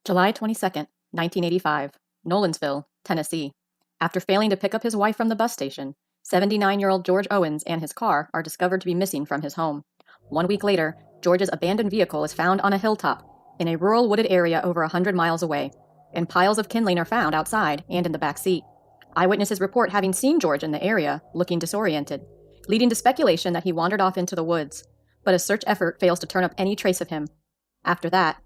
July 22nd, 1985, Nolensville, Tennessee. After failing to pick up his wife from the bus station, 79-year-old George Owens and his car are discovered to be missing from his home. 1 week later, George's abandoned vehicle is found on a hilltop in a rural wooded area over 100 miles away, and piles of kindling are found outside and in the back seat. Eyewitnesses report having seen George in the area, looking disoriented, leading to speculation that he wandered off into the woods, but a search effort fails to turn up any trace of him. After that,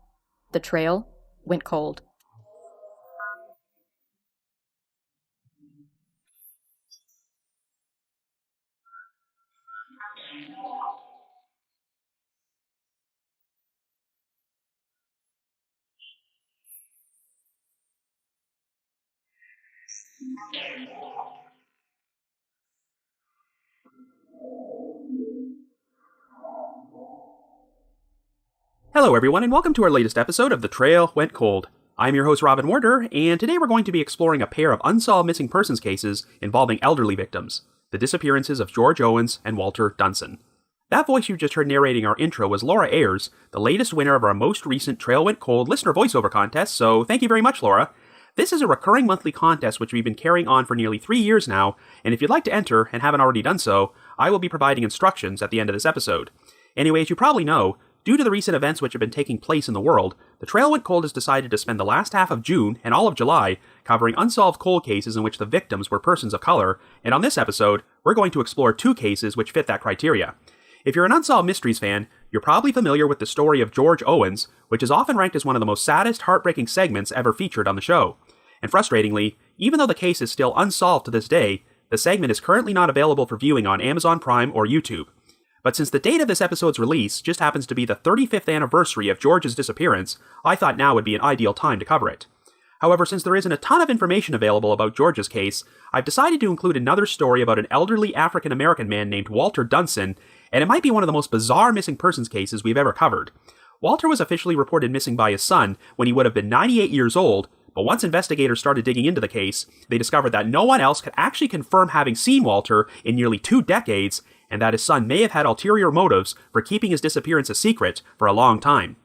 the trail went cold. Hello everyone, and welcome to our latest episode of The Trail Went Cold. I'm your host Robin Werder, and today we're going to be exploring a pair of unsolved missing persons cases involving elderly victims, the disappearances of George Owens and Walter Dunson. That voice you just heard narrating our intro was Laura Ayers, the latest winner of our most recent Trail Went Cold listener voiceover contest, so thank you very much, Laura. This is a recurring monthly contest which we've been carrying on for nearly 3 years now, and if you'd like to enter and haven't already done so, I will be providing instructions at the end of this episode. Anyway, as you probably know, due to the recent events which have been taking place in the world, The Trail Went Cold has decided to spend the last half of June and all of July covering unsolved cold cases in which the victims were persons of color, and on this episode, we're going to explore 2 cases which fit that criteria. If you're an Unsolved Mysteries fan, you're probably familiar with the story of George Owens, which is often ranked as one of the most saddest, heartbreaking segments ever featured on the show. And frustratingly, even though the case is still unsolved to this day, the segment is currently not available for viewing on Amazon Prime or YouTube. But since the date of this episode's release just happens to be the 35th anniversary of George's disappearance, I thought now would be an ideal time to cover it. However, since there isn't a ton of information available about George's case, I've decided to include another story about an elderly African-American man named Walter Dunson, and it might be one of the most bizarre missing persons cases we've ever covered. Walter was officially reported missing by his son when he would have been 98 years old, but once investigators started digging into the case, they discovered that no one else could actually confirm having seen Walter in nearly 2 decades, and that his son may have had ulterior motives for keeping his disappearance a secret for a long time.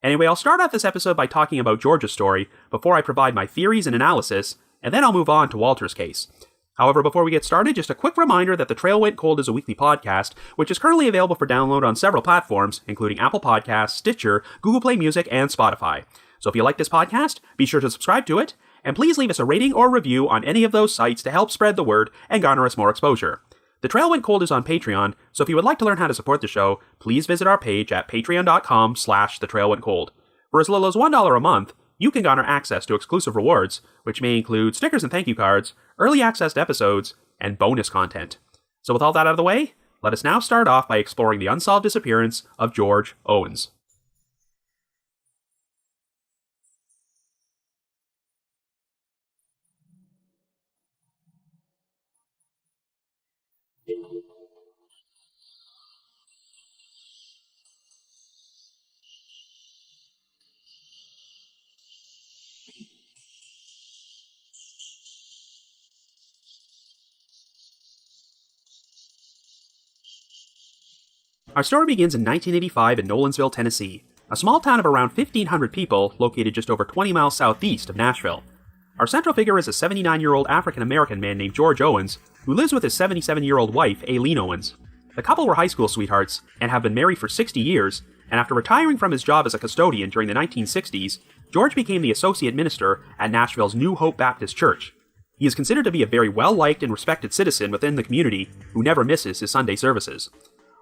Anyway, I'll start off this episode by talking about George's story before I provide my theories and analysis, and then I'll move on to Walter's case. However, before we get started, just a quick reminder that The Trail Went Cold is a weekly podcast, which is currently available for download on several platforms, including Apple Podcasts, Stitcher, Google Play Music, and Spotify. So if you like this podcast, be sure to subscribe to it, and please leave us a rating or review on any of those sites to help spread the word and garner us more exposure. The Trail Went Cold is on Patreon, so if you would like to learn how to support the show, please visit our page at patreon.com/thetrailwentcold. For as little as $1 a month, you can garner access to exclusive rewards, which may include stickers and thank you cards, early access to episodes, and bonus content. So with all that out of the way, let us now start off by exploring the unsolved disappearance of George Owens. Our story begins in 1985 in Nolensville, Tennessee, a small town of around 1,500 people located just over 20 miles southeast of Nashville. Our central figure is a 79-year-old African-American man named George Owens, who lives with his 77-year-old wife, Aileen Owens. The couple were high school sweethearts and have been married for 60 years, and after retiring from his job as a custodian during the 1960s, George became the associate minister at Nashville's New Hope Baptist Church. He is considered to be a very well-liked and respected citizen within the community who never misses his Sunday services.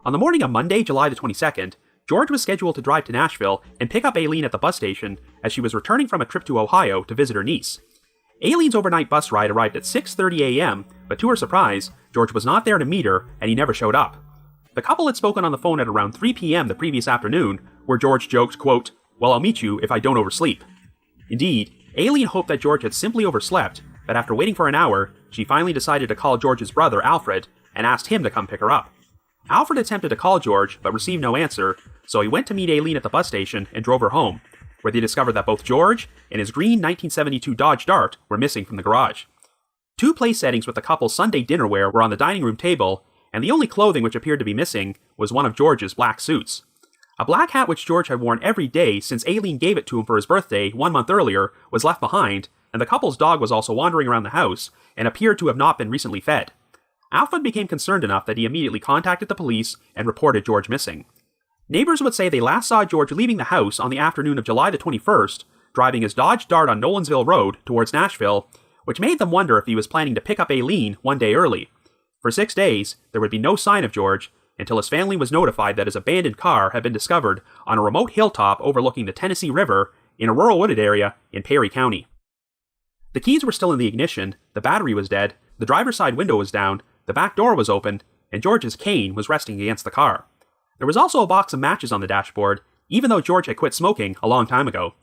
On the morning of Monday, July the 22nd, George was scheduled to drive to Nashville and pick up Aileen at the bus station as she was returning from a trip to Ohio to visit her niece. Aileen's overnight bus ride arrived at 6:30 a.m., but to her surprise, George was not there to meet her and he never showed up. The couple had spoken on the phone at around 3 p.m. the previous afternoon, where George joked, quote, "Well, I'll meet you if I don't oversleep." Indeed, Aileen hoped that George had simply overslept, but after waiting for an hour, she finally decided to call George's brother, Alfred, and asked him to come pick her up. Alfred attempted to call George, but received no answer, so he went to meet Aileen at the bus station and drove her home, where they discovered that both George and his green 1972 Dodge Dart were missing from the garage. 2 place settings with the couple's Sunday dinnerware were on the dining room table, and the only clothing which appeared to be missing was one of George's black suits. A black hat which George had worn every day since Aileen gave it to him for his birthday 1 month earlier was left behind, and the couple's dog was also wandering around the house and appeared to have not been recently fed. Alfred became concerned enough that he immediately contacted the police and reported George missing. Neighbors would say they last saw George leaving the house on the afternoon of July the 21st, driving his Dodge Dart on Nolensville Road towards Nashville, which made them wonder if he was planning to pick up Aileen one day early. For 6 days, there would be no sign of George until his family was notified that his abandoned car had been discovered on a remote hilltop overlooking the Tennessee River in a rural wooded area in Perry County. The keys were still in the ignition, the battery was dead, the driver's side window was down, the back door was open, and George's cane was resting against the car. There was also a box of matches on the dashboard, even though George had quit smoking a long time ago.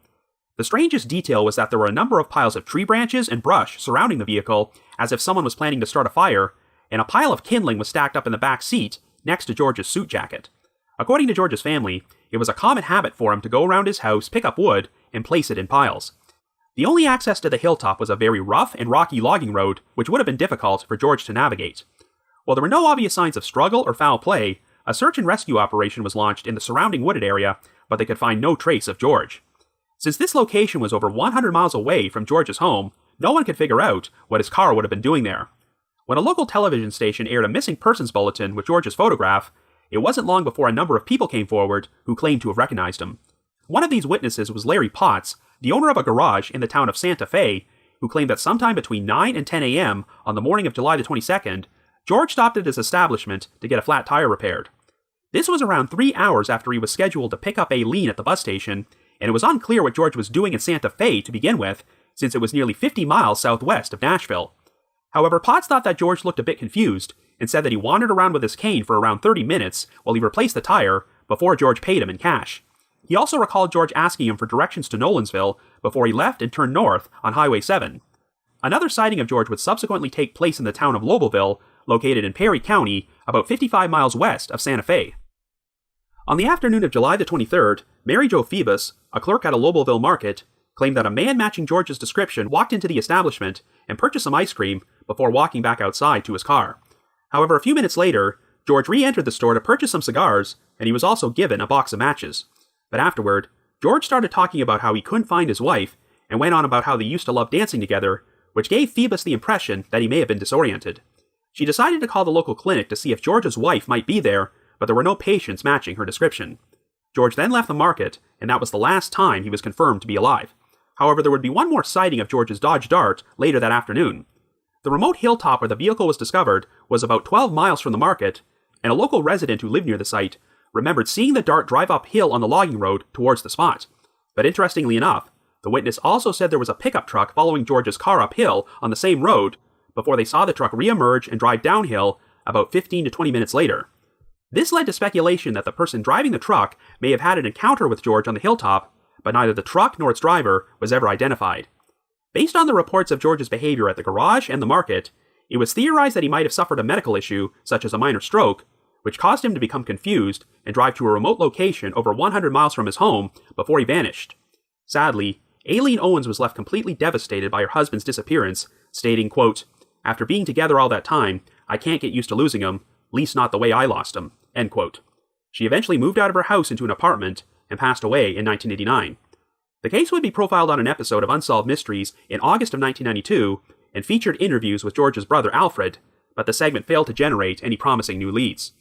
The strangest detail was that there were a number of piles of tree branches and brush surrounding the vehicle, as if someone was planning to start a fire, and a pile of kindling was stacked up in the back seat next to George's suit jacket. According to George's family, it was a common habit for him to go around his house, pick up wood, and place it in piles. The only access to the hilltop was a very rough and rocky logging road, which would have been difficult for George to navigate. While there were no obvious signs of struggle or foul play, a search and rescue operation was launched in the surrounding wooded area, but they could find no trace of George. Since this location was over 100 miles away from George's home, no one could figure out what his car would have been doing there. When a local television station aired a missing persons bulletin with George's photograph, it wasn't long before a number of people came forward who claimed to have recognized him. One of these witnesses was Larry Potts, the owner of a garage in the town of Santa Fe, who claimed that sometime between 9 and 10 a.m. on the morning of July the 22nd, George stopped at his establishment to get a flat tire repaired. This was around 3 hours after he was scheduled to pick up Aileen at the bus station, and it was unclear what George was doing in Santa Fe to begin with, since it was nearly 50 miles southwest of Nashville. However, Potts thought that George looked a bit confused, and said that he wandered around with his cane for around 30 minutes while he replaced the tire before George paid him in cash. He also recalled George asking him for directions to Nolensville before he left and turned north on Highway 7. Another sighting of George would subsequently take place in the town of Lobelville, located in Perry County, about 55 miles west of Santa Fe. On the afternoon of July the 23rd, Mary Jo Phoebus, a clerk at a Lobelville market, claimed that a man matching George's description walked into the establishment and purchased some ice cream before walking back outside to his car. However, a few minutes later, George re-entered the store to purchase some cigars, and he was also given a box of matches. But afterward, George started talking about how he couldn't find his wife, and went on about how they used to love dancing together, which gave Phoebus the impression that he may have been disoriented. She decided to call the local clinic to see if George's wife might be there, but there were no patients matching her description. George then left the market, and that was the last time he was confirmed to be alive. However, there would be one more sighting of George's Dodge Dart later that afternoon. The remote hilltop where the vehicle was discovered was about 12 miles from the market, and a local resident who lived near the site remembered seeing the Dart drive uphill on the logging road towards the spot. But interestingly enough, the witness also said there was a pickup truck following George's car uphill on the same road before they saw the truck re-emerge and drive downhill about 15 to 20 minutes later. This led to speculation that the person driving the truck may have had an encounter with George on the hilltop, but neither the truck nor its driver was ever identified. Based on the reports of George's behavior at the garage and the market, it was theorized that he might have suffered a medical issue, such as a minor stroke, which caused him to become confused and drive to a remote location over 100 miles from his home before he vanished. Sadly, Aileen Owens was left completely devastated by her husband's disappearance, stating, quote, "After being together all that time, I can't get used to losing him, least not the way I lost him," end quote. She eventually moved out of her house into an apartment and passed away in 1989. The case would be profiled on an episode of Unsolved Mysteries in August of 1992 and featured interviews with George's brother Alfred, but the segment failed to generate any promising new leads.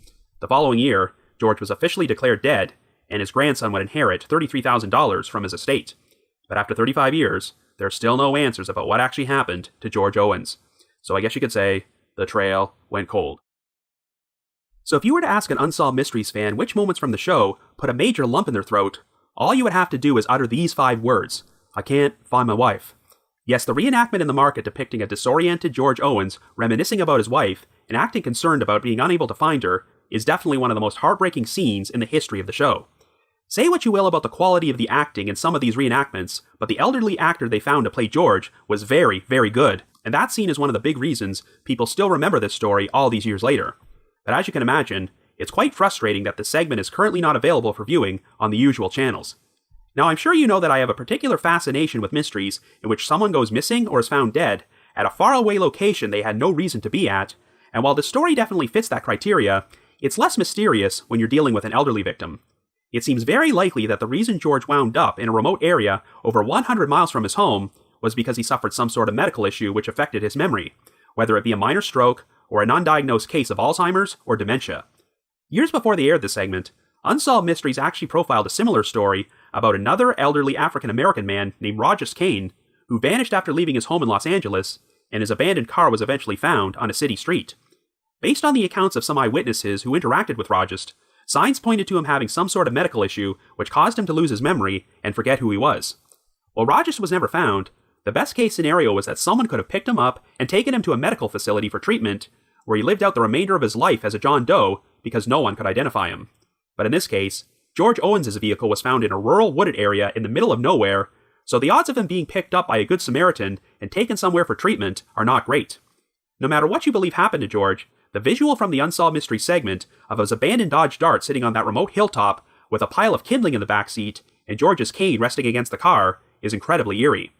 The following year, George was officially declared dead, and his grandson would inherit $33,000 from his estate. But after 35 years, there are still no answers about what actually happened to George Owens. So I guess you could say, the trail went cold. So if you were to ask an Unsolved Mysteries fan which moments from the show put a major lump in their throat, all you would have to do is utter these 5 words: "I can't find my wife." Yes, the reenactment in the market depicting a disoriented George Owens reminiscing about his wife and acting concerned about being unable to find her is definitely one of the most heartbreaking scenes in the history of the show. Say what you will about the quality of the acting in some of these reenactments, but the elderly actor they found to play George was very, very good, and that scene is one of the big reasons people still remember this story all these years later. But as you can imagine, it's quite frustrating that this segment is currently not available for viewing on the usual channels. Now, I'm sure you know that I have a particular fascination with mysteries in which someone goes missing or is found dead at a faraway location they had no reason to be at, and while the story definitely fits that criteria, it's less mysterious when you're dealing with an elderly victim. It seems very likely that the reason George wound up in a remote area over 100 miles from his home was because he suffered some sort of medical issue which affected his memory, whether it be a minor stroke or an undiagnosed case of Alzheimer's or dementia. Years before they aired this segment, Unsolved Mysteries actually profiled a similar story about another elderly African-American man named Rogers Kane, who vanished after leaving his home in Los Angeles, and his abandoned car was eventually found on a city street. Based on the accounts of some eyewitnesses who interacted with Rogers, signs pointed to him having some sort of medical issue which caused him to lose his memory and forget who he was. While Rogers was never found, the best case scenario was that someone could have picked him up and taken him to a medical facility for treatment, where he lived out the remainder of his life as a John Doe because no one could identify him. But in this case, George Owens' vehicle was found in a rural wooded area in the middle of nowhere, so the odds of him being picked up by a good Samaritan and taken somewhere for treatment are not great. No matter what you believe happened to George, the visual from the Unsolved Mystery segment of his abandoned Dodge Dart sitting on that remote hilltop with a pile of kindling in the back seat and George's cane resting against the car is incredibly eerie.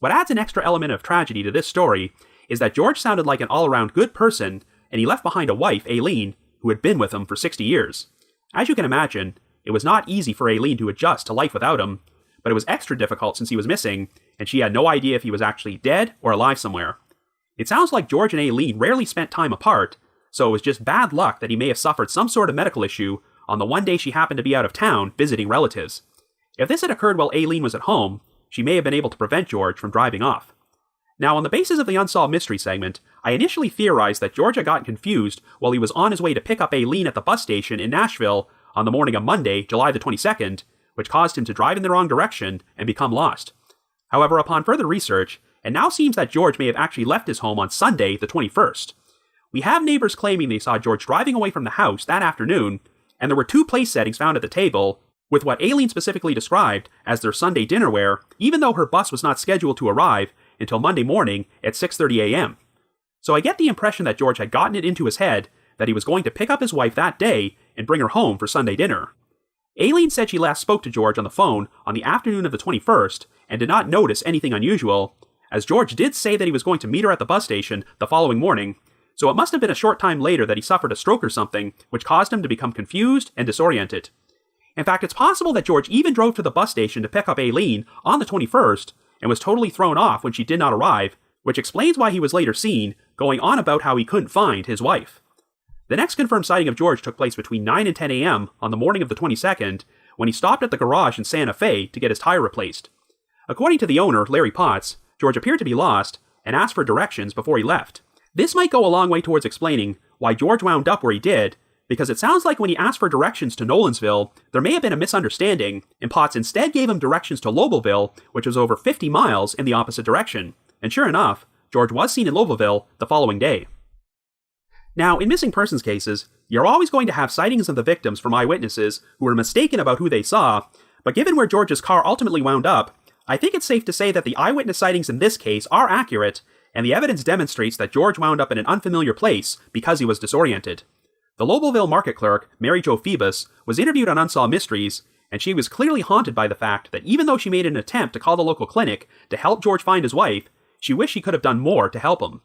What adds an extra element of tragedy to this story is that George sounded like an all-around good person, and he left behind a wife, Aileen, who had been with him for 60 years. As you can imagine, it was not easy for Aileen to adjust to life without him, but it was extra difficult since he was missing, and she had no idea if he was actually dead or alive somewhere. It sounds like George and Aileen rarely spent time apart, so it was just bad luck that he may have suffered some sort of medical issue on the one day she happened to be out of town visiting relatives. If this had occurred while Aileen was at home, she may have been able to prevent George from driving off. Now, on the basis of the Unsolved Mystery segment, I initially theorized that George had gotten confused while he was on his way to pick up Aileen at the bus station in Nashville on the morning of Monday, July the 22nd, which caused him to drive in the wrong direction and become lost. However, upon further research, it now seems that George may have actually left his home on Sunday, the 21st. We have neighbors claiming they saw George driving away from the house that afternoon, and there were 2 place settings found at the table, with what Aileen specifically described as their Sunday dinnerware, even though her bus was not scheduled to arrive until Monday morning at 6:30 a.m. So I get the impression that George had gotten it into his head that he was going to pick up his wife that day and bring her home for Sunday dinner. Aileen said she last spoke to George on the phone on the afternoon of the 21st and did not notice anything unusual, as George did say that he was going to meet her at the bus station the following morning, so it must have been a short time later that he suffered a stroke or something, which caused him to become confused and disoriented. In fact, it's possible that George even drove to the bus station to pick up Aileen on the 21st and was totally thrown off when she did not arrive, which explains why he was later seen going on about how he couldn't find his wife. The next confirmed sighting of George took place between 9 and 10 a.m. on the morning of the 22nd, when he stopped at the garage in Santa Fe to get his tire replaced. According to the owner, Larry Potts, George appeared to be lost and asked for directions before he left. This might go a long way towards explaining why George wound up where he did, because it sounds like when he asked for directions to Nolensville, there may have been a misunderstanding, and Potts instead gave him directions to Lobelville, which was over 50 miles in the opposite direction. And sure enough, George was seen in Lobelville the following day. Now, in missing persons cases, you're always going to have sightings of the victims from eyewitnesses who were mistaken about who they saw, but given where George's car ultimately wound up, I think it's safe to say that the eyewitness sightings in this case are accurate, and the evidence demonstrates that George wound up in an unfamiliar place because he was disoriented. The Lobelville market clerk, Mary Jo Phoebus, was interviewed on Unsolved Mysteries, and she was clearly haunted by the fact that even though she made an attempt to call the local clinic to help George find his wife, she wished she could have done more to help him.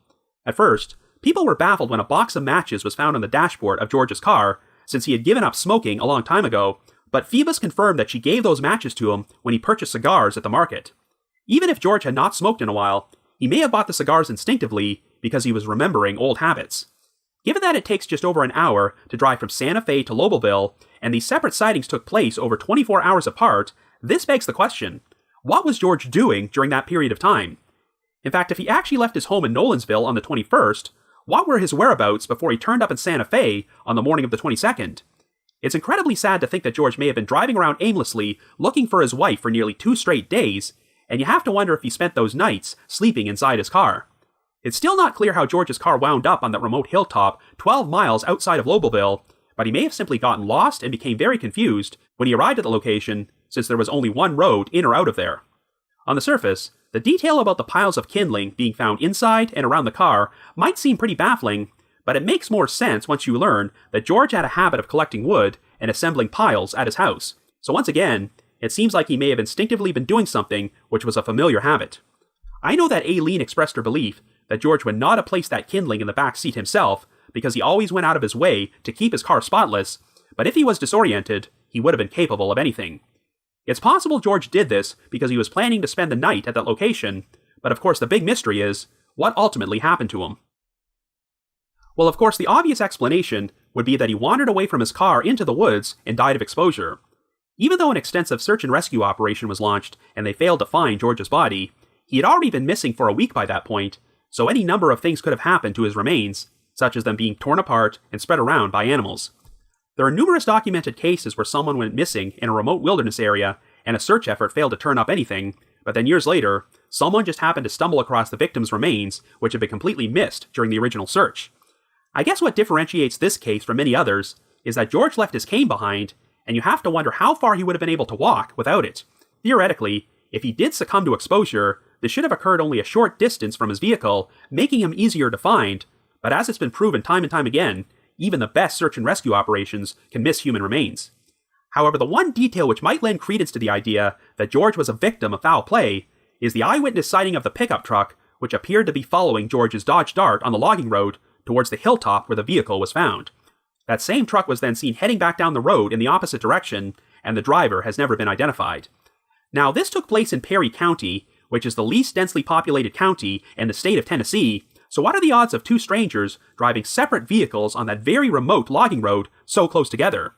At first, people were baffled when a box of matches was found on the dashboard of George's car, since he had given up smoking a long time ago, but Phoebus confirmed that she gave those matches to him when he purchased cigars at the market. Even if George had not smoked in a while, he may have bought the cigars instinctively because he was remembering old habits. Given that it takes just over an hour to drive from Santa Fe to Lobelville, and these separate sightings took place over 24 hours apart, this begs the question, what was George doing during that period of time? In fact, if he actually left his home in Nolensville on the 21st, what were his whereabouts before he turned up in Santa Fe on the morning of the 22nd? It's incredibly sad to think that George may have been driving around aimlessly looking for his wife for nearly 2 straight days, and you have to wonder if he spent those nights sleeping inside his car. It's still not clear how George's car wound up on that remote hilltop 12 miles outside of Lobelville, but he may have simply gotten lost and became very confused when he arrived at the location, since there was only one road in or out of there. On the surface, the detail about the piles of kindling being found inside and around the car might seem pretty baffling, but it makes more sense once you learn that George had a habit of collecting wood and assembling piles at his house. So once again, it seems like he may have instinctively been doing something which was a familiar habit. I know that Aileen expressed her belief that George would not have placed that kindling in the back seat himself because he always went out of his way to keep his car spotless, but if he was disoriented, he would have been capable of anything. It's possible George did this because he was planning to spend the night at that location, but of course the big mystery is, what ultimately happened to him? Well, of course, the obvious explanation would be that he wandered away from his car into the woods and died of exposure. Even though an extensive search and rescue operation was launched and they failed to find George's body, he had already been missing for a week by that point, so any number of things could have happened to his remains, such as them being torn apart and spread around by animals. There are numerous documented cases where someone went missing in a remote wilderness area and a search effort failed to turn up anything, but then years later, someone just happened to stumble across the victim's remains, which had been completely missed during the original search. I guess what differentiates this case from many others is that George left his cane behind, and you have to wonder how far he would have been able to walk without it. Theoretically, if he did succumb to exposure, this should have occurred only a short distance from his vehicle, making him easier to find, but as it's been proven time and time again, even the best search and rescue operations can miss human remains. However, the one detail which might lend credence to the idea that George was a victim of foul play is the eyewitness sighting of the pickup truck, which appeared to be following George's Dodge Dart on the logging road towards the hilltop where the vehicle was found. That same truck was then seen heading back down the road in the opposite direction, and the driver has never been identified. Now, this took place in Perry County, which is the least densely populated county in the state of Tennessee, so what are the odds of two strangers driving separate vehicles on that very remote logging road so close together?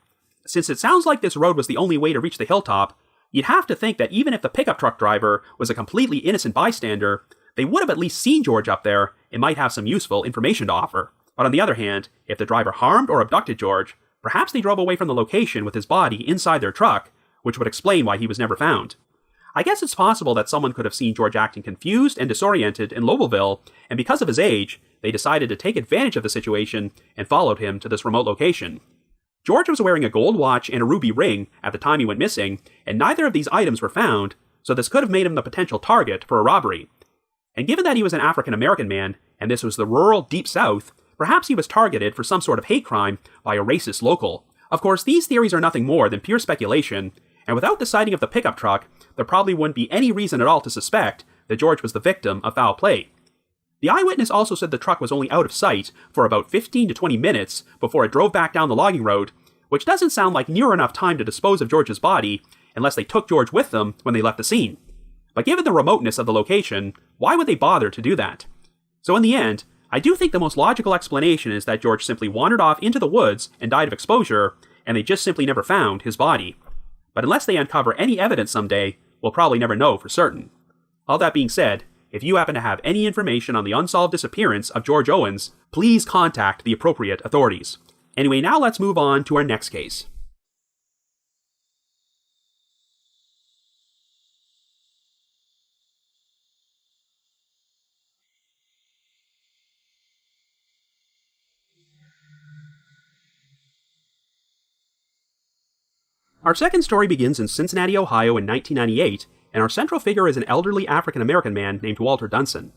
Since it sounds like this road was the only way to reach the hilltop, you'd have to think that even if the pickup truck driver was a completely innocent bystander, they would have at least seen George up there and might have some useful information to offer. But on the other hand, if the driver harmed or abducted George, perhaps they drove away from the location with his body inside their truck, which would explain why he was never found. I guess it's possible that someone could have seen George acting confused and disoriented in Lowellville, and because of his age, they decided to take advantage of the situation and followed him to this remote location. George was wearing a gold watch and a ruby ring at the time he went missing, and neither of these items were found, so this could have made him the potential target for a robbery. And given that he was an African-American man, and this was the rural Deep South, perhaps he was targeted for some sort of hate crime by a racist local. Of course, these theories are nothing more than pure speculation, and without the sighting of the pickup truck, there probably wouldn't be any reason at all to suspect that George was the victim of foul play. The eyewitness also said the truck was only out of sight for about 15 to 20 minutes before it drove back down the logging road, which doesn't sound like near enough time to dispose of George's body unless they took George with them when they left the scene. But given the remoteness of the location, why would they bother to do that? So in the end, I do think the most logical explanation is that George simply wandered off into the woods and died of exposure, and they just simply never found his body. But unless they uncover any evidence someday, we'll probably never know for certain. All that being said, if you happen to have any information on the unsolved disappearance of George Owens, please contact the appropriate authorities. Anyway, now let's move on to our next case. Our second story begins in Cincinnati, Ohio in 1998, and our central figure is an elderly African-American man named Walter Dunson.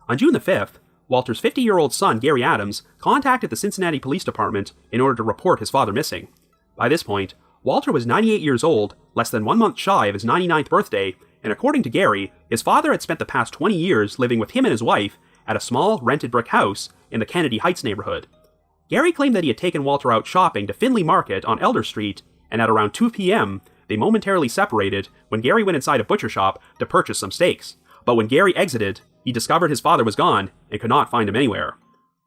On June the 5th, Walter's 50-year-old son, Gary Adams, contacted the Cincinnati Police Department in order to report his father missing. By this point, Walter was 98 years old, less than 1 month shy of his 99th birthday, and according to Gary, his father had spent the past 20 years living with him and his wife at a small, rented brick house in the Kennedy Heights neighborhood. Gary claimed that he had taken Walter out shopping to Findlay Market on Elder Street, and at around 2 p.m., they momentarily separated when Gary went inside a butcher shop to purchase some steaks. But when Gary exited, he discovered his father was gone and could not find him anywhere.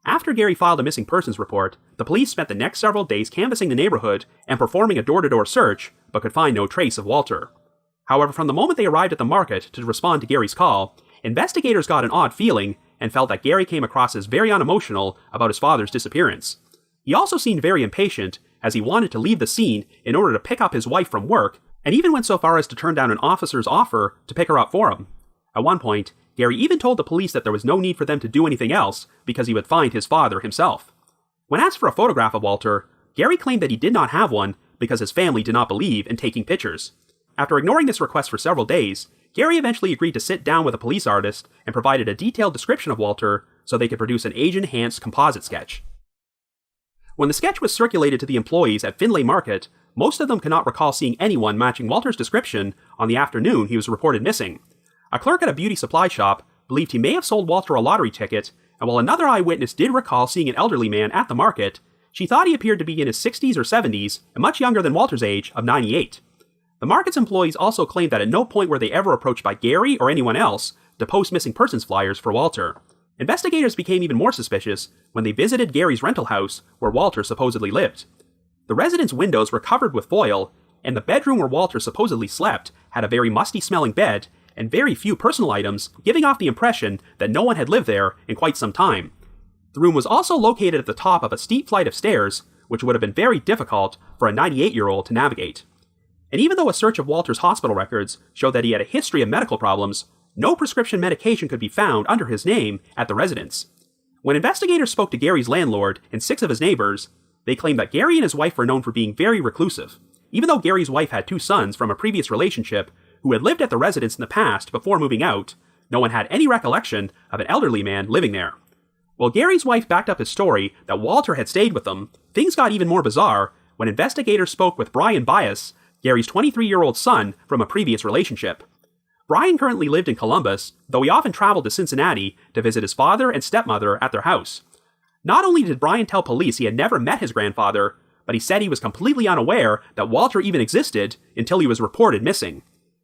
After Gary filed a missing persons report, the police spent the next several days canvassing the neighborhood and performing a door-to-door search, but could find no trace of Walter. However, from the moment they arrived at the market to respond to Gary's call, investigators got an odd feeling and felt that Gary came across as very unemotional about his father's disappearance. He also seemed very impatient, as he wanted to leave the scene in order to pick up his wife from work, and even went so far as to turn down an officer's offer to pick her up for him. At one point, Gary even told the police that there was no need for them to do anything else because he would find his father himself. When asked for a photograph of Walter, Gary claimed that he did not have one because his family did not believe in taking pictures. After ignoring this request for several days, Gary eventually agreed to sit down with a police artist and provided a detailed description of Walter so they could produce an age-enhanced composite sketch. When the sketch was circulated to the employees at Findlay Market, most of them could not recall seeing anyone matching Walter's description on the afternoon he was reported missing. A clerk at a beauty supply shop believed he may have sold Walter a lottery ticket, and while another eyewitness did recall seeing an elderly man at the market, She thought he appeared to be in his 60s or 70s and much younger than Walter's age of 98. The market's employees also claimed that at no point were they ever approached by Gary or anyone else to post missing persons flyers for Walter. Investigators became even more suspicious when they visited Gary's rental house where Walter supposedly lived. The residence windows were covered with foil, and the bedroom where Walter supposedly slept had a very musty-smelling bed and very few personal items, giving off the impression that no one had lived there in quite some time. The room was also located at the top of a steep flight of stairs, which would have been very difficult for a 98-year-old to navigate. And even though a search of Walter's hospital records showed that he had a history of medical problems, no prescription medication could be found under his name at the residence. When investigators spoke to Gary's landlord and 6 of his neighbors, they claimed that Gary and his wife were known for being very reclusive, even though Gary's wife had 2 sons from a previous relationship who had lived at the residence in the past before moving out. No one had any recollection of an elderly man living there. While Gary's wife backed up his story that Walter had stayed with them, things got even more bizarre when investigators spoke with Brian Bias, Gary's 23-year-old son from a previous relationship. Brian currently lived in Columbus, though he often traveled to Cincinnati to visit his father and stepmother at their house. Not only did Brian tell police he had never met his grandfather, but he said he was completely unaware that Walter even existed until he was reported missing.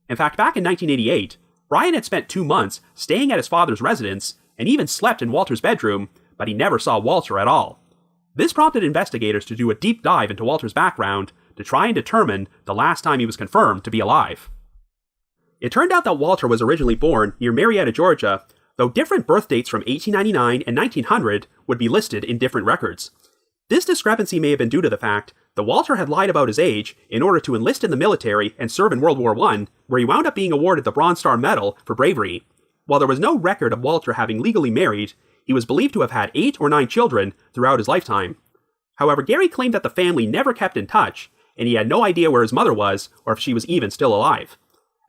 In fact, back in 1988, Brian had spent 2 months staying at his father's residence and even slept in Walter's bedroom, but he never saw Walter at all. This prompted investigators to do a deep dive into Walter's background to try and determine the last time he was confirmed to be alive. It turned out that Walter was originally born near Marietta, Georgia, though different birth dates from 1899 and 1900 would be listed in different records. This discrepancy may have been due to the fact that Walter had lied about his age in order to enlist in the military and serve in World War I, where he wound up being awarded the Bronze Star Medal for bravery. While there was no record of Walter having legally married, he was believed to have had 8 or 9 children throughout his lifetime. However, Gary claimed that the family never kept in touch, and he had no idea where his mother was or if she was even still alive.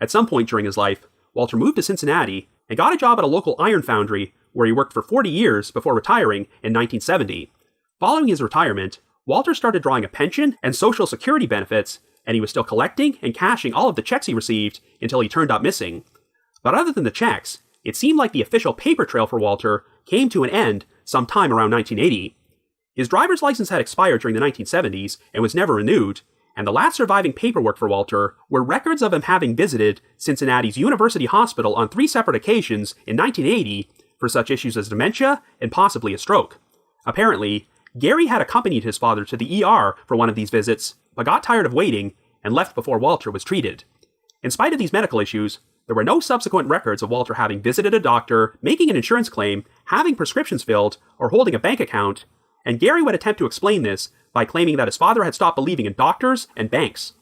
At some point during his life, Walter moved to Cincinnati and got a job at a local iron foundry where he worked for 40 years before retiring in 1970. Following his retirement, Walter started drawing a pension and Social Security benefits, and he was still collecting and cashing all of the checks he received until he turned up missing. But other than the checks, it seemed like the official paper trail for Walter came to an end sometime around 1980. His driver's license had expired during the 1970s and was never renewed, and the last surviving paperwork for Walter were records of him having visited Cincinnati's University Hospital on 3 separate occasions in 1980 for such issues as dementia and possibly a stroke. Apparently, Gary had accompanied his father to the ER for one of these visits, but got tired of waiting and left before Walter was treated. In spite of these medical issues, there were no subsequent records of Walter having visited a doctor, making an insurance claim, having prescriptions filled, or holding a bank account, and Gary would attempt to explain this by claiming that his father had stopped believing in doctors and banks.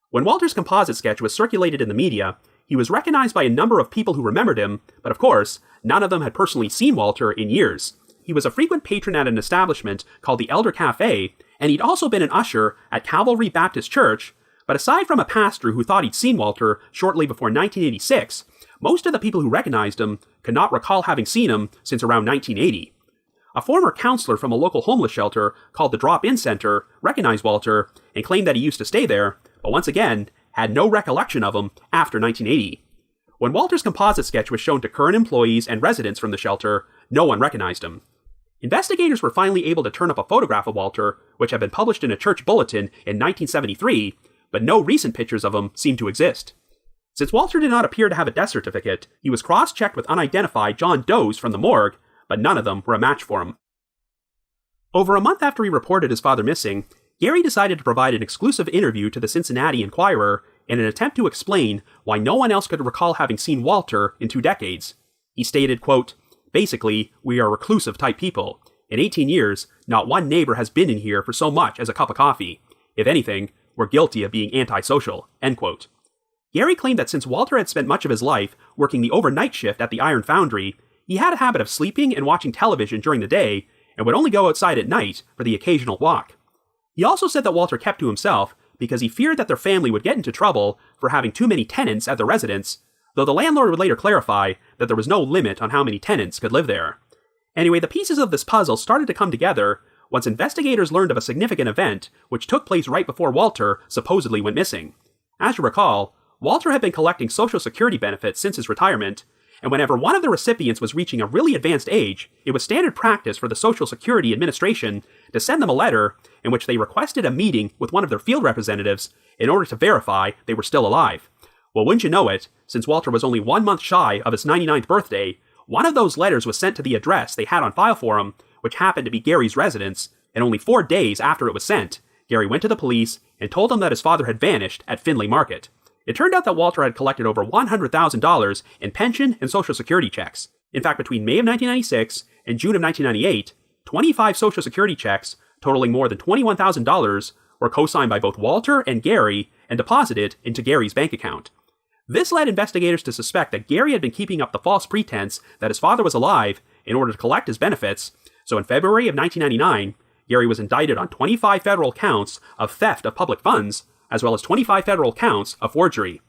When Walter's composite sketch was circulated in the media, he was recognized by a number of people who remembered him, but of course, none of them had personally seen Walter in years. He was a frequent patron at an establishment called the Elder Cafe, and he'd also been an usher at Calvary Baptist Church, but aside from a pastor who thought he'd seen Walter shortly before 1986, most of the people who recognized him could not recall having seen him since around 1980. A former counselor from a local homeless shelter called the Drop-In Center recognized Walter and claimed that he used to stay there, but once again, had no recollection of him after 1980. When Walter's composite sketch was shown to current employees and residents from the shelter, no one recognized him. Investigators were finally able to turn up a photograph of Walter, which had been published in a church bulletin in 1973, but no recent pictures of him seemed to exist. Since Walter did not appear to have a death certificate, he was cross-checked with unidentified John Does from the morgue, but none of them were a match for him. Over a month after he reported his father missing, Gary decided to provide an exclusive interview to the Cincinnati Enquirer in an attempt to explain why no one else could recall having seen Walter in 2 decades. He stated, quote, "Basically, we are reclusive type people. In 18 years, not one neighbor has been in here for so much as a cup of coffee. If anything, we're guilty of being antisocial," end quote. Gary claimed that since Walter had spent much of his life working the overnight shift at the iron foundry, he had a habit of sleeping and watching television during the day and would only go outside at night for the occasional walk. He also said that Walter kept to himself because he feared that their family would get into trouble for having too many tenants at the residence, though the landlord would later clarify that there was no limit on how many tenants could live there. Anyway, the pieces of this puzzle started to come together once investigators learned of a significant event which took place right before Walter supposedly went missing. As you recall, Walter had been collecting Social Security benefits since his retirement, and whenever one of the recipients was reaching a really advanced age, it was standard practice for the Social Security Administration to send them a letter in which they requested a meeting with one of their field representatives in order to verify they were still alive. Well, wouldn't you know it, since Walter was only 1 month shy of his 99th birthday, one of those letters was sent to the address they had on file for him, which happened to be Gary's residence, and only 4 days after it was sent, Gary went to the police and told them that his father had vanished at Findlay Market. It turned out that Walter had collected over $100,000 in pension and Social Security checks. In fact, between May of 1996 and June of 1998, 25 Social Security checks, totaling more than $21,000, were co-signed by both Walter and Gary and deposited into Gary's bank account. This led investigators to suspect that Gary had been keeping up the false pretense that his father was alive in order to collect his benefits, so in February of 1999, Gary was indicted on 25 federal counts of theft of public funds, as well as 25 federal counts of forgery.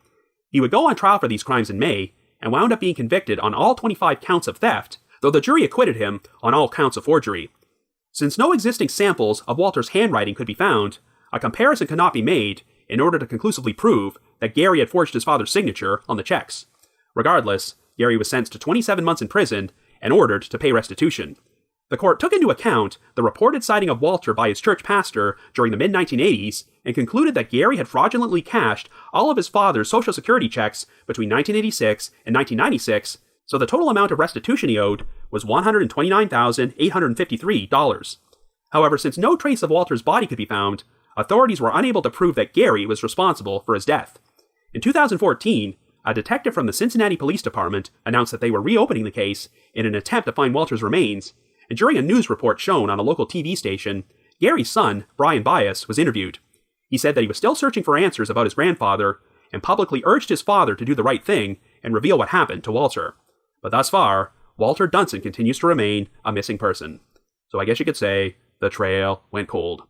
He would go on trial for these crimes in May, and wound up being convicted on all 25 counts of theft, though the jury acquitted him on all counts of forgery. Since no existing samples of Walter's handwriting could be found, a comparison could not be made in order to conclusively prove that Gary had forged his father's signature on the checks. Regardless, Gary was sentenced to 27 months in prison and ordered to pay restitution. The court took into account the reported sighting of Walter by his church pastor during the mid-1980s and concluded that Gary had fraudulently cashed all of his father's Social Security checks between 1986 and 1996, so the total amount of restitution he owed was $129,853. However, since no trace of Walter's body could be found, authorities were unable to prove that Gary was responsible for his death. In 2014, a detective from the Cincinnati Police Department announced that they were reopening the case in an attempt to find Walter's remains, and during a news report shown on a local TV station, Gary's son, Brian Bias, was interviewed. He said that he was still searching for answers about his grandfather, and publicly urged his father to do the right thing and reveal what happened to Walter. But thus far, Walter Dunson continues to remain a missing person. So I guess you could say, the trail went cold.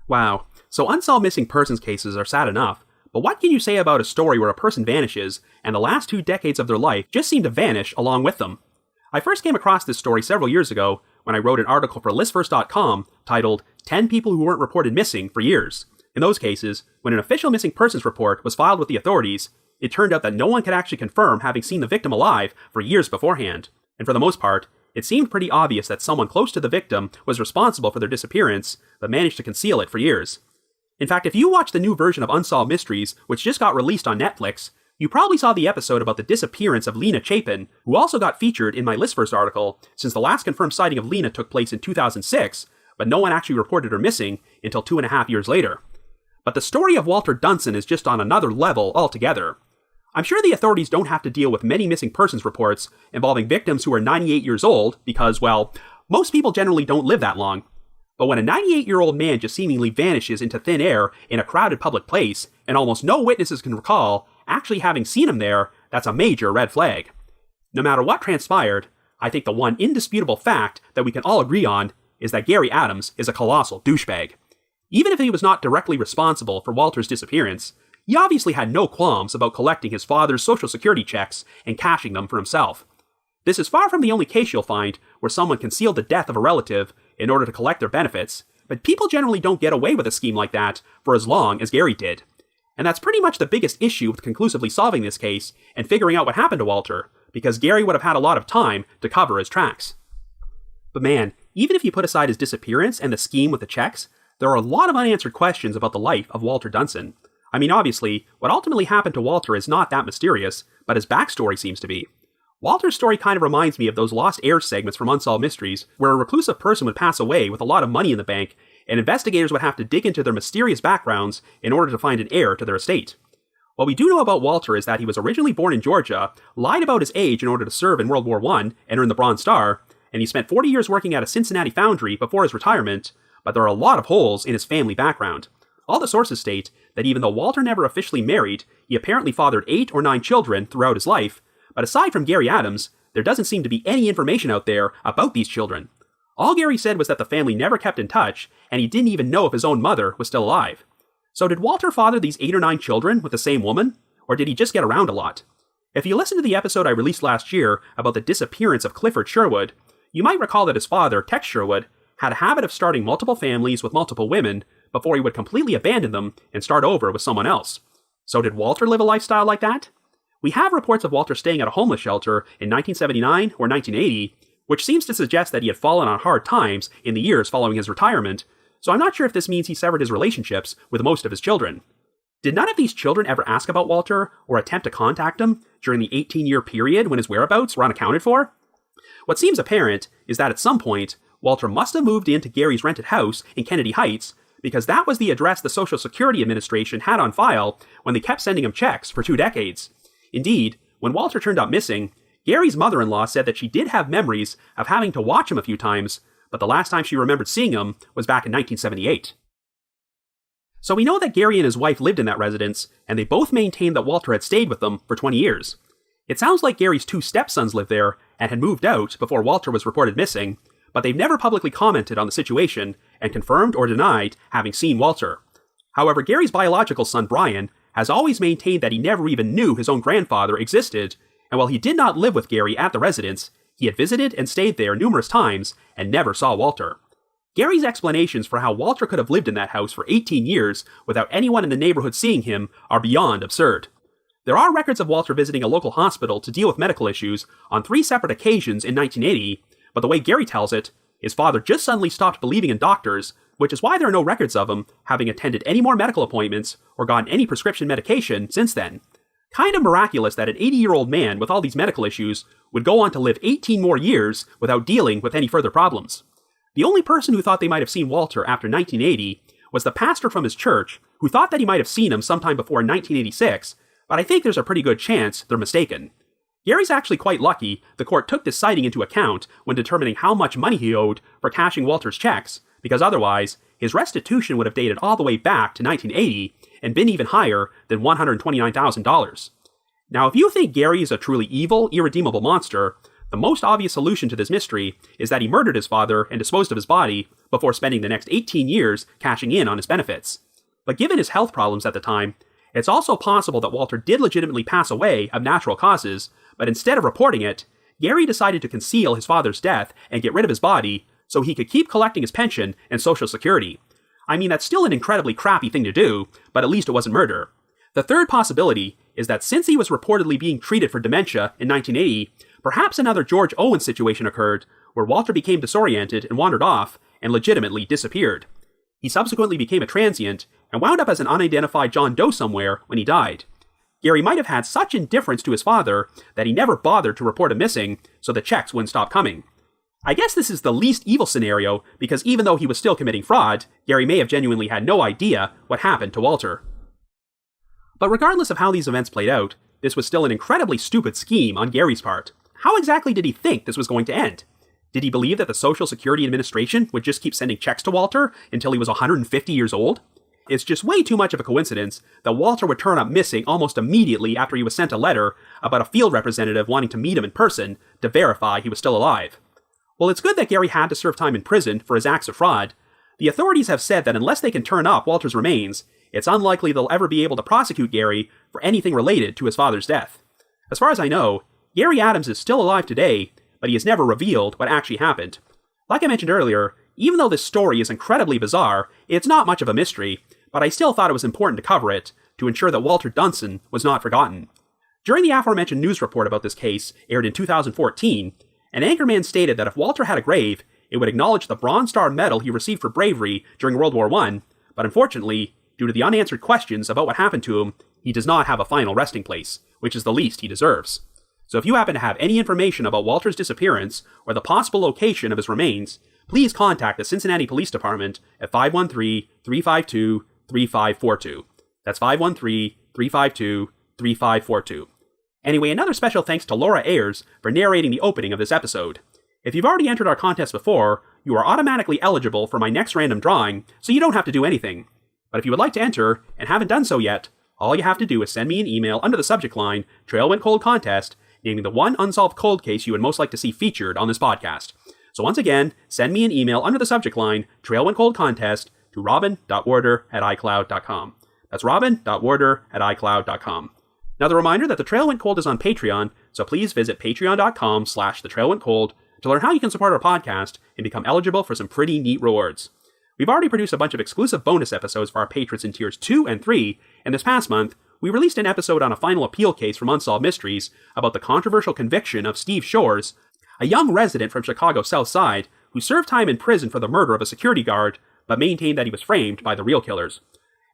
Wow, so unsolved missing persons cases are sad enough, but what can you say about a story where a person vanishes, and the last 2 decades of their life just seem to vanish along with them? I first came across this story several years ago when I wrote an article for listverse.com titled 10 People Who Weren't Reported Missing for Years. In those cases, when an official missing persons report was filed with the authorities, it turned out that no one could actually confirm having seen the victim alive for years beforehand. And for the most part, it seemed pretty obvious that someone close to the victim was responsible for their disappearance, but managed to conceal it for years. In fact, if you watch the new version of Unsolved Mysteries, which just got released on Netflix, you probably saw the episode about the disappearance of Lena Chapin, who also got featured in my Listverse article, since the last confirmed sighting of Lena took place in 2006, but no one actually reported her missing until 2.5 years later. But the story of Walter Dunson is just on another level altogether. I'm sure the authorities don't have to deal with many missing persons reports involving victims who are 98 years old because, well, most people generally don't live that long. But when a 98-year-old man just seemingly vanishes into thin air in a crowded public place, and almost no witnesses can recall actually having seen him there, that's a major red flag. No matter what transpired, I think the one indisputable fact that we can all agree on is that Gary Adams is a colossal douchebag. Even if he was not directly responsible for Walter's disappearance, he obviously had no qualms about collecting his father's Social Security checks and cashing them for himself. This is far from the only case you'll find where someone concealed the death of a relative in order to collect their benefits, but people generally don't get away with a scheme like that for as long as Gary did. And that's pretty much the biggest issue with conclusively solving this case and figuring out what happened to Walter, because Gary would have had a lot of time to cover his tracks. But man, even if you put aside his disappearance and the scheme with the checks, there are a lot of unanswered questions about the life of Walter Dunson. I mean, obviously, what ultimately happened to Walter is not that mysterious, but his backstory seems to be. Walter's story kind of reminds me of those Lost Heirs segments from Unsolved Mysteries, where a reclusive person would pass away with a lot of money in the bank, and investigators would have to dig into their mysterious backgrounds in order to find an heir to their estate. What we do know about Walter is that he was originally born in Georgia, lied about his age in order to serve in World War I and earn the Bronze Star, and he spent 40 years working at a Cincinnati foundry before his retirement, but there are a lot of holes in his family background. All the sources state that even though Walter never officially married, he apparently fathered 8 or 9 children throughout his life, but aside from Gary Adams, there doesn't seem to be any information out there about these children. All Gary said was that the family never kept in touch, and he didn't even know if his own mother was still alive. So did Walter father these 8 or 9 children with the same woman, or did he just get around a lot? If you listen to the episode I released last year about the disappearance of Clifford Sherwood, you might recall that his father, Tex Sherwood, had a habit of starting multiple families with multiple women before he would completely abandon them and start over with someone else. So did Walter live a lifestyle like that? We have reports of Walter staying at a homeless shelter in 1979 or 1980, which seems to suggest that he had fallen on hard times in the years following his retirement, so I'm not sure if this means he severed his relationships with most of his children. Did none of these children ever ask about Walter or attempt to contact him during the 18-year period when his whereabouts were unaccounted for? What seems apparent is that at some point, Walter must have moved into Gary's rented house in Kennedy Heights because that was the address the Social Security Administration had on file when they kept sending him checks for 2 decades. Indeed, when Walter turned up missing, Gary's mother-in-law said that she did have memories of having to watch him a few times, but the last time she remembered seeing him was back in 1978. So we know that Gary and his wife lived in that residence, and they both maintained that Walter had stayed with them for 20 years. It sounds like Gary's 2 stepsons lived there and had moved out before Walter was reported missing, but they've never publicly commented on the situation and confirmed or denied having seen Walter. However, Gary's biological son Brian has always maintained that he never even knew his own grandfather existed, and while he did not live with Gary at the residence, he had visited and stayed there numerous times and never saw Walter. Gary's explanations for how Walter could have lived in that house for 18 years without anyone in the neighborhood seeing him are beyond absurd. There are records of Walter visiting a local hospital to deal with medical issues on 3 separate occasions in 1980, but the way Gary tells it, his father just suddenly stopped believing in doctors, which is why there are no records of him having attended any more medical appointments or gotten any prescription medication since then. Kind of miraculous that an 80-year-old man with all these medical issues would go on to live 18 more years without dealing with any further problems. The only person who thought they might have seen Walter after 1980 was the pastor from his church, who thought that he might have seen him sometime before 1986, but I think there's a pretty good chance they're mistaken. Gary's actually quite lucky the court took this sighting into account when determining how much money he owed for cashing Walter's checks, because otherwise, his restitution would have dated all the way back to 1980 and been even higher than $129,000. Now, if you think Gary is a truly evil, irredeemable monster, the most obvious solution to this mystery is that he murdered his father and disposed of his body before spending the next 18 years cashing in on his benefits. But given his health problems at the time, it's also possible that Walter did legitimately pass away of natural causes, but instead of reporting it, Gary decided to conceal his father's death and get rid of his body so he could keep collecting his pension and Social Security. I mean, that's still an incredibly crappy thing to do, but at least it wasn't murder. The third possibility is that since he was reportedly being treated for dementia in 1980, perhaps another George Owens situation occurred where Walter became disoriented and wandered off and legitimately disappeared. He subsequently became a transient and wound up as an unidentified John Doe somewhere when he died. Gary might have had such indifference to his father that he never bothered to report him missing, so the checks wouldn't stop coming. I guess this is the least evil scenario because even though he was still committing fraud, Gary may have genuinely had no idea what happened to Walter. But regardless of how these events played out, this was still an incredibly stupid scheme on Gary's part. How exactly did he think this was going to end? Did he believe that the Social Security Administration would just keep sending checks to Walter until he was 150 years old? It's just way too much of a coincidence that Walter would turn up missing almost immediately after he was sent a letter about a field representative wanting to meet him in person to verify he was still alive. While it's good that Gary had to serve time in prison for his acts of fraud, the authorities have said that unless they can turn up Walter's remains, it's unlikely they'll ever be able to prosecute Gary for anything related to his father's death. As far as I know, Gary Adams is still alive today, but he has never revealed what actually happened. Like I mentioned earlier, even though this story is incredibly bizarre, it's not much of a mystery, but I still thought it was important to cover it to ensure that Walter Dunson was not forgotten. During the aforementioned news report about this case, aired in 2014, an anchorman stated that if Walter had a grave, it would acknowledge the Bronze Star Medal he received for bravery during World War I, but unfortunately, due to the unanswered questions about what happened to him, he does not have a final resting place, which is the least he deserves. So if you happen to have any information about Walter's disappearance or the possible location of his remains, please contact the Cincinnati Police Department at 513-352-3542. That's 513-352-3542. Anyway, another special thanks to Laura Ayers for narrating the opening of this episode. If you've already entered our contest before, you are automatically eligible for my next random drawing, so you don't have to do anything. But if you would like to enter, and haven't done so yet, all you have to do is send me an email under the subject line, Trail Went Cold Contest, naming the one unsolved cold case you would most like to see featured on this podcast. So once again, send me an email under the subject line, Trail Went Cold Contest, to robin.warder@icloud.com. That's robin.warder@icloud.com. Now the reminder that The Trail Went Cold is on Patreon, so please visit patreon.com/thetrailwentcold to learn how you can support our podcast and become eligible for some pretty neat rewards. We've already produced a bunch of exclusive bonus episodes for our patrons in tiers 2 and 3, and this past month, we released an episode on a final appeal case from Unsolved Mysteries about the controversial conviction of Steve Shores, a young resident from Chicago's South Side who served time in prison for the murder of a security guard, but maintained that he was framed by the real killers.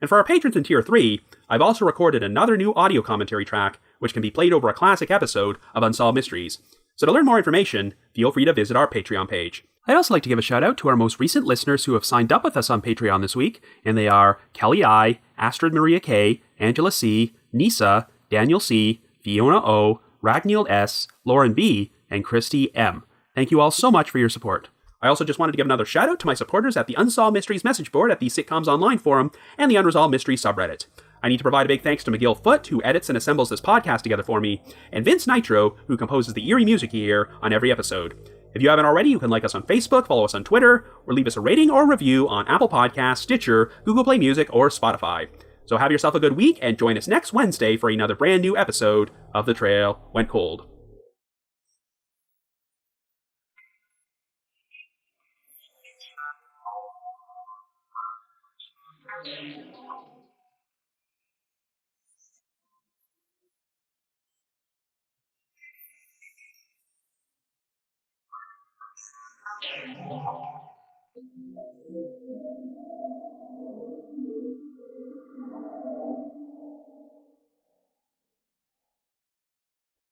And for our patrons in Tier 3, I've also recorded another new audio commentary track, which can be played over a classic episode of Unsolved Mysteries. So to learn more information, feel free to visit our Patreon page. I'd also like to give a shout out to our most recent listeners who have signed up with us on Patreon this week, and they are Kelly I, Astrid Maria K, Angela C, Nisa, Daniel C, Fiona O, Ragnhild S, Lauren B, and Christy M. Thank you all so much for your support. I also just wanted to give another shout out to my supporters at the Unsolved Mysteries message board at the Sitcoms Online forum and the Unresolved Mysteries subreddit. I need to provide a big thanks to McGill Foote, who edits and assembles this podcast together for me, and Vince Nitro, who composes the eerie music you hear on every episode. If you haven't already, you can like us on Facebook, follow us on Twitter, or leave us a rating or review on Apple Podcasts, Stitcher, Google Play Music, or Spotify. So have yourself a good week, and join us next Wednesday for another brand new episode of The Trail Went Cold.